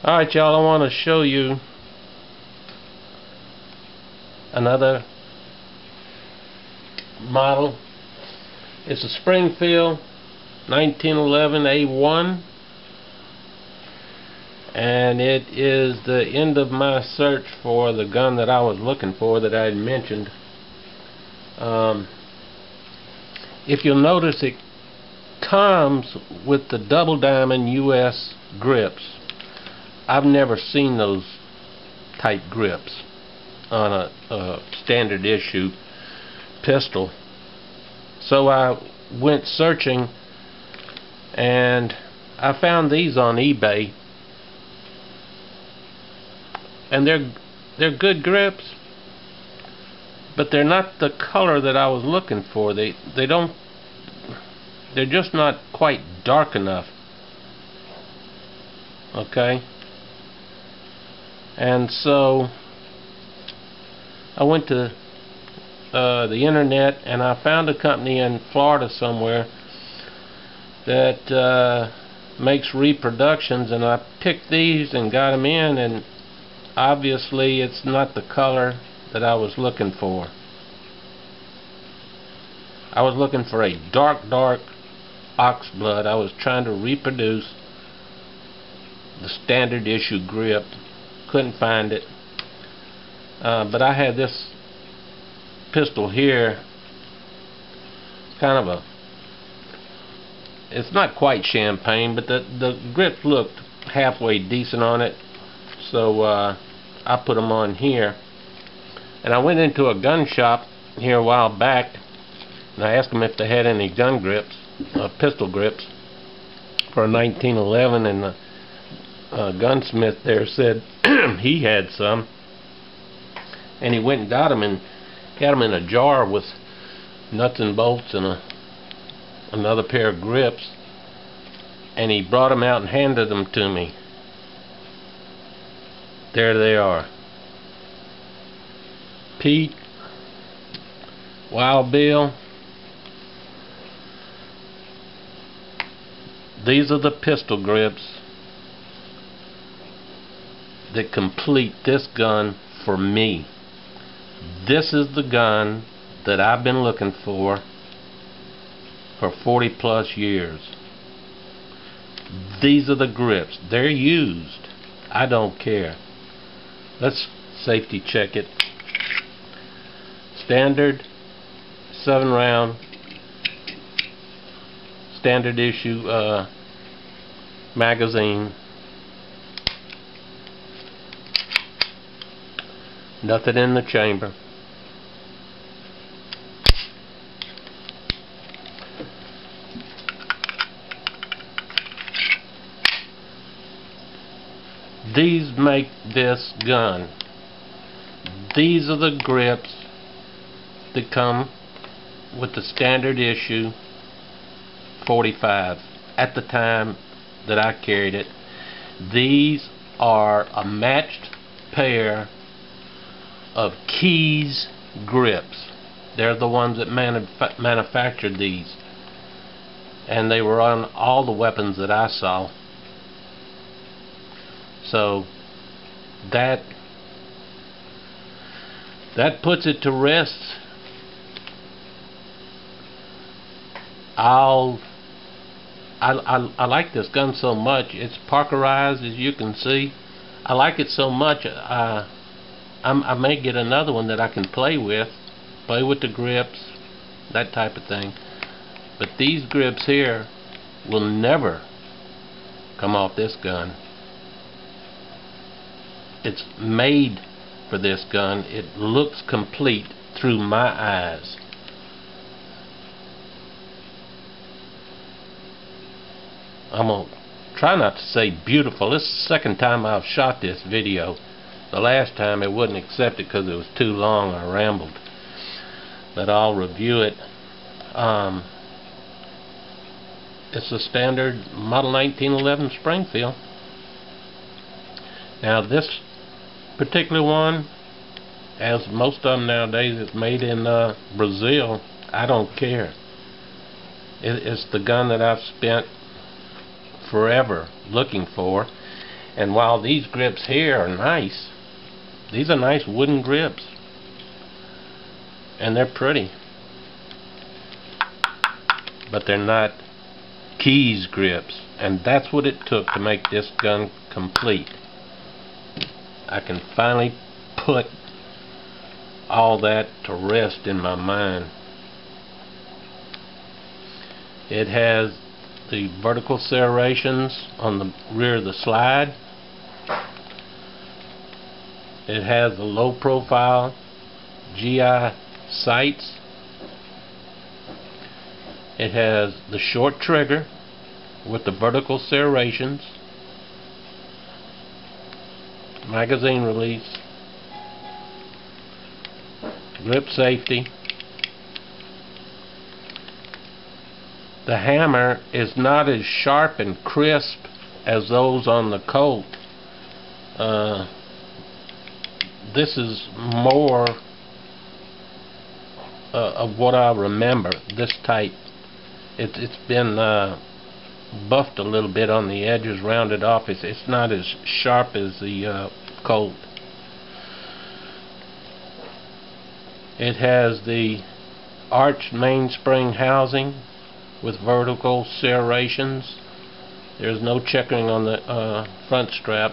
Alright, y'all, I want to show you another model. It's a Springfield 1911 A1, and it is the end of my search for the gun that I was looking for that I had mentioned. If you'll notice, it comes with the double diamond US grips. I've never seen those type grips on a standard issue pistol. So I went searching and I found these on eBay, and they're good grips, but they're not the color that I was looking for. They're just not quite dark enough. Okay? And so I went to the internet, and I found a company in Florida somewhere that makes reproductions, and I picked these and got them in, and obviously it's not the color that I was looking for. I was looking for a dark oxblood. I was trying to reproduce the standard issue grip. Couldn't find it. But I had this pistol here, kind of it's not quite champagne, but the grips looked halfway decent on it, so I put them on here. And I went into a gun shop here a while back, and I asked them if they had any gun grips, pistol grips for a 1911, and the gunsmith there said he had some, and he went and got them and had them in a jar with nuts and bolts and another pair of grips, and he brought them out and handed them to me. There they are. Pete, Wild Bill, these are the pistol grips that complete this gun for me. This is the gun that I've been looking for 40 plus years. These are the grips. They're used. I don't care. Let's safety check it. Standard 7-round standard issue magazine. Nothing in the chamber. These make this gun. These are the grips that come with the standard issue 45 at the time that I carried it. These are a matched pair of Keys grips. They're the ones that manufactured these, and they were on all the weapons that I saw. So that puts it to rest. I like this gun so much. It's parkerized, as you can see. I like it so much. I may get another one that I can play with the grips, that type of thing. But these grips here will never come off this gun. It's made for this gun. It looks complete through my eyes. I'm going to try not to say beautiful. This is the second time I've shot this video. The last time it wouldn't accept it because it was too long. I rambled. But I'll review it. It's a standard Model 1911 Springfield. Now this particular one, as most of them nowadays, is made in Brazil. I don't care. It's the gun that I've spent forever looking for. And while these grips here are nice, these are nice wooden grips, and they're pretty, but they're not keys grips, and that's what it took to make this gun complete. I can finally put all that to rest in my mind. It has the vertical serrations on the rear of the slide. It has the low profile GI sights. It has the short trigger with the vertical serrations, magazine release, grip safety. The hammer is not as sharp and crisp as those on the Colt. This is more of what I remember, this type. It's been buffed a little bit on the edges, rounded off. It's not as sharp as the Colt. It has the arched mainspring housing with vertical serrations. There's no checkering on the front strap.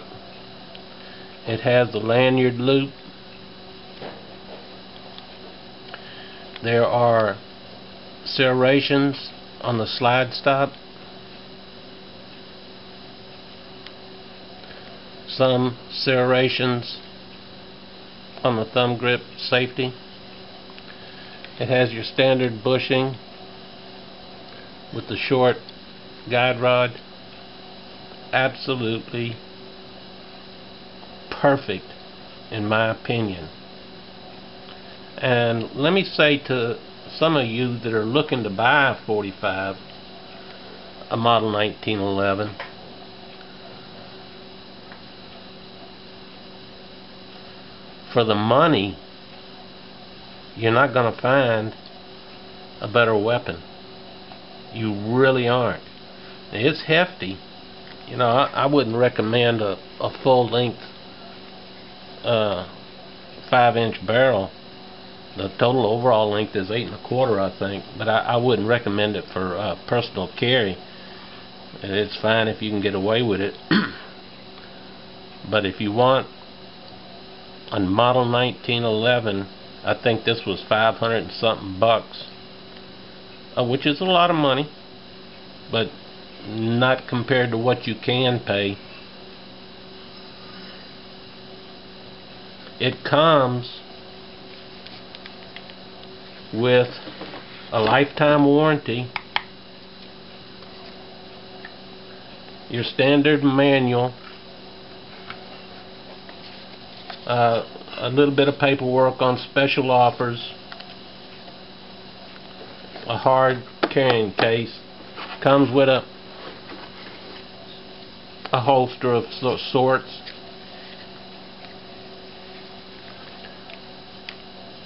It has the lanyard loop. There are serrations on the slide stop. Some serrations on the thumb grip safety. It has your standard bushing with the short guide rod. Absolutely perfect in my opinion. And let me say to some of you that are looking to buy a 45, a model 1911, for the money you're not going to find a better weapon. You really aren't. It's hefty. You know, I wouldn't recommend a full length 5-inch barrel. The total overall length is 8 1/4, I think, but I wouldn't recommend it for personal carry. It's fine if you can get away with it. But if you want a model 1911, I think this was 500 and something bucks, which is a lot of money, but not compared to what you can pay. It comes with a lifetime warranty, your standard manual, a little bit of paperwork on special offers, a hard carrying case, comes with a holster of sorts.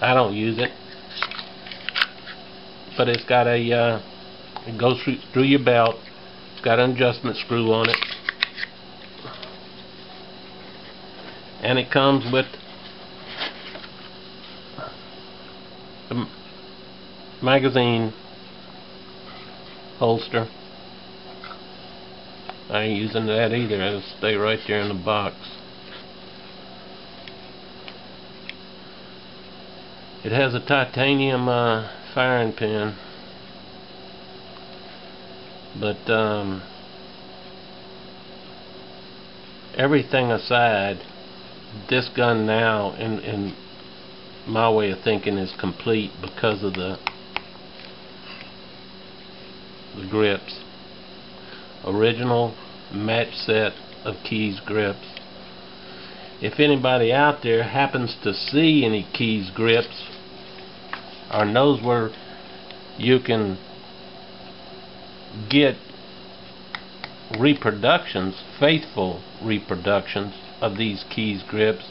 I don't use it, but it's got a it goes through your belt. It's got an adjustment screw on it, and it comes with the magazine holster. I ain't using that either. It'll stay right there in the box. It has a titanium firing pin, but everything aside, this gun now, in my way of thinking, is complete because of the grips. Original match set of keys grips. If anybody out there happens to see any keys grips or knows where you can get reproductions, faithful reproductions of these keys grips,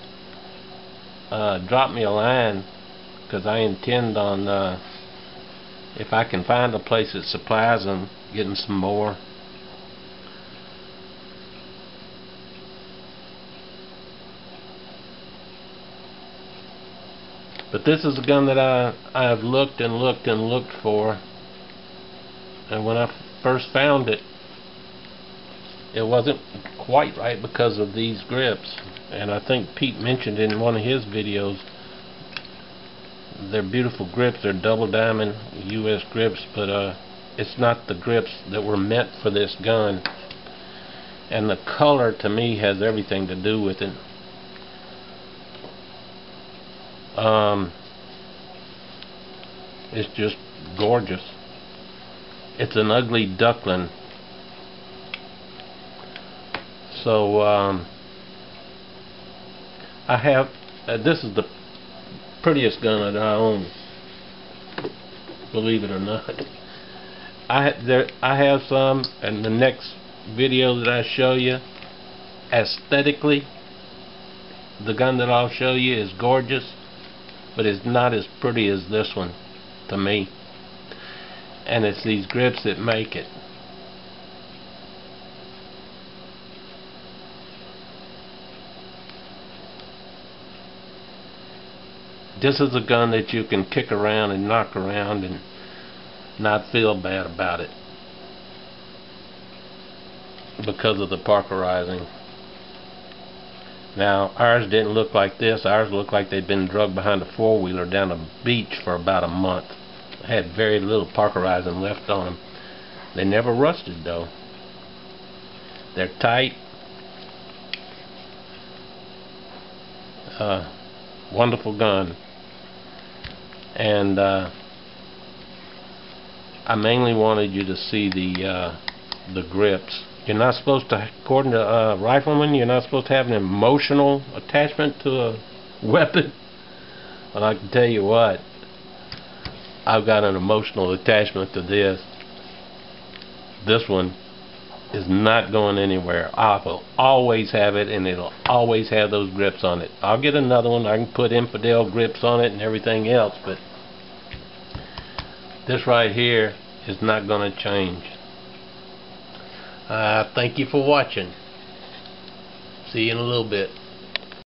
drop me a line, because I intend on, if I can find a place that supplies them, getting some more. But this is a gun that I've looked and looked and looked for, and when I first found it, it wasn't quite right because of these grips. And I think Pete mentioned in one of his videos, they're beautiful grips. They're double diamond US grips, but it's not the grips that were meant for this gun. And the color to me has everything to do with it. It's just gorgeous. It's an ugly duckling. So I have this is the prettiest gun that I own, believe it or not. I have some, and the next video that I show you, aesthetically, the gun that I'll show you is gorgeous, but it's not as pretty as this one to me. And it's these grips that make it. This is a gun that you can kick around and knock around and not feel bad about it because of the parkerizing. Now, ours didn't look like this. Ours looked like they'd been drugged behind a four-wheeler down a beach for about a month. Had very little parkerizing left on them. They never rusted though. They're tight. Wonderful gun. And I mainly wanted you to see the grips. You're not supposed to, according to riflemen, you're not supposed to have an emotional attachment to a weapon. But I can tell you what, I've got an emotional attachment to this. This one is not going anywhere. I will always have it, and it'll always have those grips on it. I'll get another one. I can put infidel grips on it and everything else, but this right here is not going to change. Thank you for watching. See you in a little bit.